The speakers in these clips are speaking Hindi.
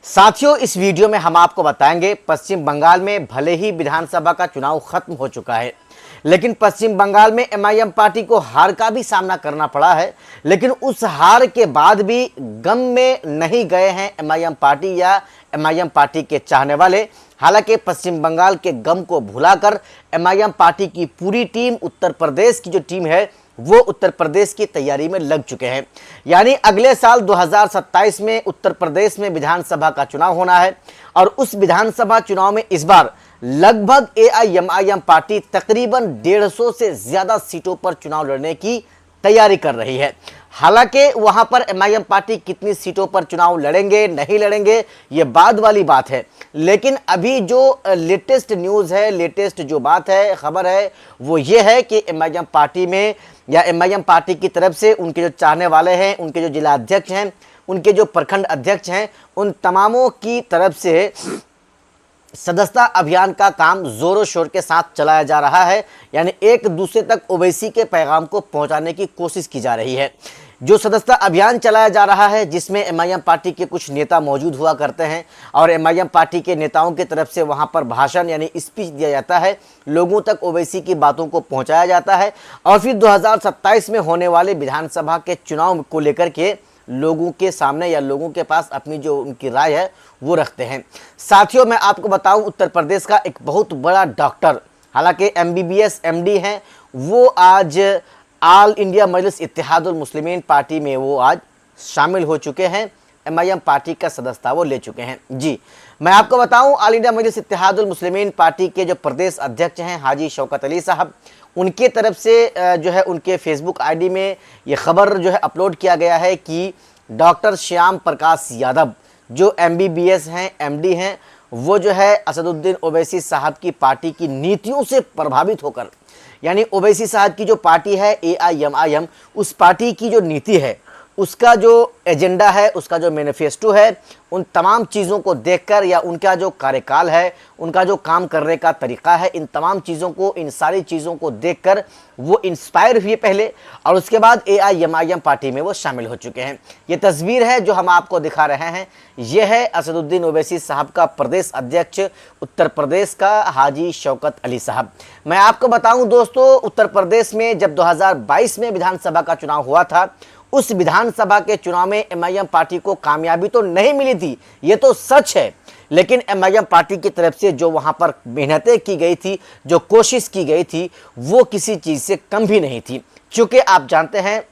साथियों, इस वीडियो में हम आपको बताएंगे पश्चिम बंगाल में भले ही विधानसभा का चुनाव खत्म हो चुका है, लेकिन पश्चिम बंगाल में एमआईएम पार्टी को हार का भी सामना करना पड़ा है। लेकिन उस हार के बाद भी गम में नहीं गए हैं एमआईएम पार्टी या एमआईएम पार्टी के चाहने वाले। हालांकि पश्चिम बंगाल के गम को भुलाकर एमआईएम पार्टी की पूरी टीम, उत्तर प्रदेश की जो टीम है वो उत्तर प्रदेश की तैयारी में लग चुके हैं। यानी अगले साल 2027 में उत्तर प्रदेश में विधानसभा का चुनाव होना है और उस विधानसभा चुनाव में इस बार लगभग एआईएमआईएम पार्टी तकरीबन 150 से ज्यादा सीटों पर चुनाव लड़ने की तैयारी कर रही है। हालांकि वहां पर एमआईएम पार्टी कितनी सीटों पर चुनाव लड़ेंगे नहीं लड़ेंगे ये बाद वाली बात है, लेकिन अभी जो लेटेस्ट न्यूज़ है, लेटेस्ट जो बात है, खबर है, वो ये है कि एमआईएम पार्टी में या एमआईएम पार्टी की तरफ से उनके जो चाहने वाले हैं, उनके जो जिला अध्यक्ष हैं, उनके जो प्रखंड अध्यक्ष हैं, उन तमामों की तरफ से सदस्यता अभियान का काम जोरों शोर के साथ चलाया जा रहा है। यानी एक दूसरे तक ओवैसी के पैगाम को पहुंचाने की कोशिश की जा रही है। जो सदस्यता अभियान चलाया जा रहा है, जिसमें एमआईएम पार्टी के कुछ नेता मौजूद हुआ करते हैं और एमआईएम पार्टी के नेताओं की तरफ से वहां पर भाषण यानी स्पीच दिया जाता है, लोगों तक ओवैसी की बातों को पहुंचाया जाता है और फिर 2027 में होने वाले विधानसभा के चुनाव को लेकर के लोगों के सामने या लोगों के पास अपनी जो उनकी राय है वो रखते हैं। साथियों, मैं आपको बताऊं, उत्तर प्रदेश का एक बहुत बड़ा डॉक्टर, हालांकि एमबीबीएस एमडी हैं, वो आज ऑल इंडिया मजलिस इत्तेहादुल मुस्लिमीन पार्टी में वो आज शामिल हो चुके हैं। एमआईएम पार्टी का सदस्यता वो ले चुके हैं। जी, मैं आपको बताऊं, ऑल इंडिया मजलिस इत्तेहादुल मुस्लिमीन पार्टी के जो प्रदेश अध्यक्ष हैं हाजी शौकत अली साहब, उनके तरफ से जो है उनके फेसबुक आईडी में ये खबर जो है अपलोड किया गया है कि डॉक्टर श्याम प्रकाश यादव जो एमबीबीएस हैं, एमडी हैं, वो जो है असदुद्दीन ओवैसी साहब की पार्टी की नीतियों से प्रभावित होकर, यानी ओवैसी साहब की जो पार्टी है एआईएमआईएम, उस पार्टी की जो नीति है, उसका जो एजेंडा है, उसका जो मैनिफेस्टो है, उन तमाम चीज़ों को देखकर या उनका जो कार्यकाल है, उनका जो काम करने का तरीका है, इन तमाम चीज़ों को, इन सारी चीज़ों को देखकर वो इंस्पायर हुए पहले और उसके बाद एआईएमआईएम पार्टी में वो शामिल हो चुके हैं। ये तस्वीर है जो हम आपको दिखा रहे हैं, ये है असदुद्दीन ओवैसी साहब का प्रदेश अध्यक्ष उत्तर प्रदेश का हाजी शौकत अली साहब। मैं आपको बताऊं दोस्तों, उत्तर प्रदेश में जब 2022 में विधानसभा का चुनाव हुआ था, उस विधानसभा के चुनाव में एमआईएम पार्टी को कामयाबी तो नहीं मिली थी, ये तो सच है, लेकिन एमआईएम पार्टी की तरफ से जो वहां पर मेहनतें की गई थी, जो कोशिश की गई थी, वो किसी चीज़ से कम भी नहीं थी। क्योंकि आप जानते हैं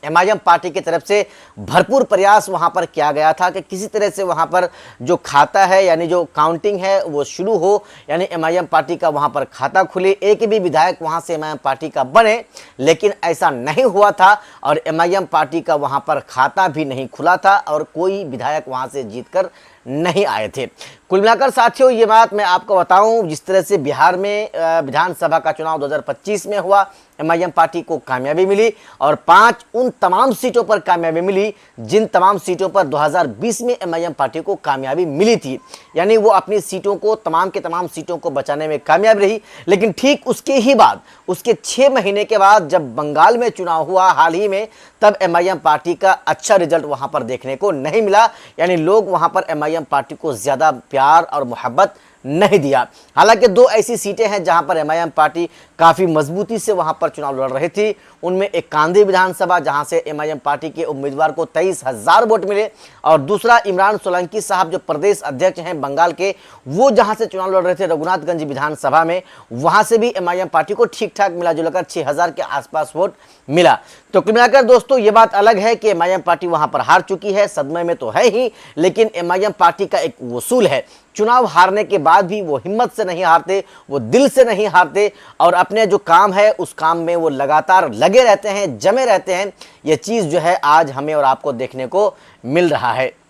एमआईएम पार्टी की तरफ से भरपूर प्रयास वहां पर किया गया था कि किसी तरह से वहां पर जो खाता है यानी जो काउंटिंग है वो शुरू हो, यानी एमआईएम पार्टी का वहां पर खाता खुले, एक भी विधायक वहां से एमआईएम पार्टी का बने, लेकिन ऐसा नहीं हुआ था और एमआईएम पार्टी का वहां पर खाता भी नहीं खुला था और कोई विधायक वहां से जीतकर नहीं आए थे। कुल मिलाकर साथियों, ये बात मैं आपको बताऊं, जिस तरह से बिहार में विधानसभा का चुनाव 2025 में हुआ, एमआईएम पार्टी को कामयाबी मिली और 5 उन तमाम सीटों पर कामयाबी मिली जिन तमाम सीटों पर 2020 में एमआईएम पार्टी को कामयाबी मिली थी। यानी वो अपनी सीटों को, तमाम के तमाम सीटों को बचाने में कामयाब रही। लेकिन ठीक उसके ही बाद, उसके 6 महीने के बाद जब बंगाल में चुनाव हुआ हाल ही में, तब एमआईएम पार्टी का अच्छा रिजल्ट वहां पर देखने को नहीं मिला। यानी लोग वहां पर एमआईएम पार्टी को ज़्यादा प्यार और मोहब्बत नहीं दिया। हालांकि 2 ऐसी सीटें हैं जहां पर एमआईएम पार्टी काफ़ी मजबूती से वहां पर चुनाव लड़ रही थी। उनमें एक कांदी विधानसभा जहां से एमआईएम पार्टी के उम्मीदवार को 23,000 वोट मिले और दूसरा इमरान सोलंकी साहब जो प्रदेश अध्यक्ष हैं बंगाल के, वो जहां से चुनाव लड़ रहे थे रघुनाथगंज विधानसभा में, वहां से भी एमआईएम पार्टी को ठीक ठाक मिला जुलकर 6,000 के आसपास वोट मिला। तो कुल मिलाकर दोस्तों, ये बात अलग है कि एमआईएम पार्टी वहां पर हार चुकी है, सदमे में तो है ही, लेकिन एमआईएम पार्टी का एक वसूल है, चुनाव हारने के बाद भी वो हिम्मत से नहीं हारते, वो दिल से नहीं हारते और अपने जो काम है उस काम में वो लगातार लगे रहते हैं, जमे रहते हैं। ये चीज़ जो है आज हमें और आपको देखने को मिल रहा है।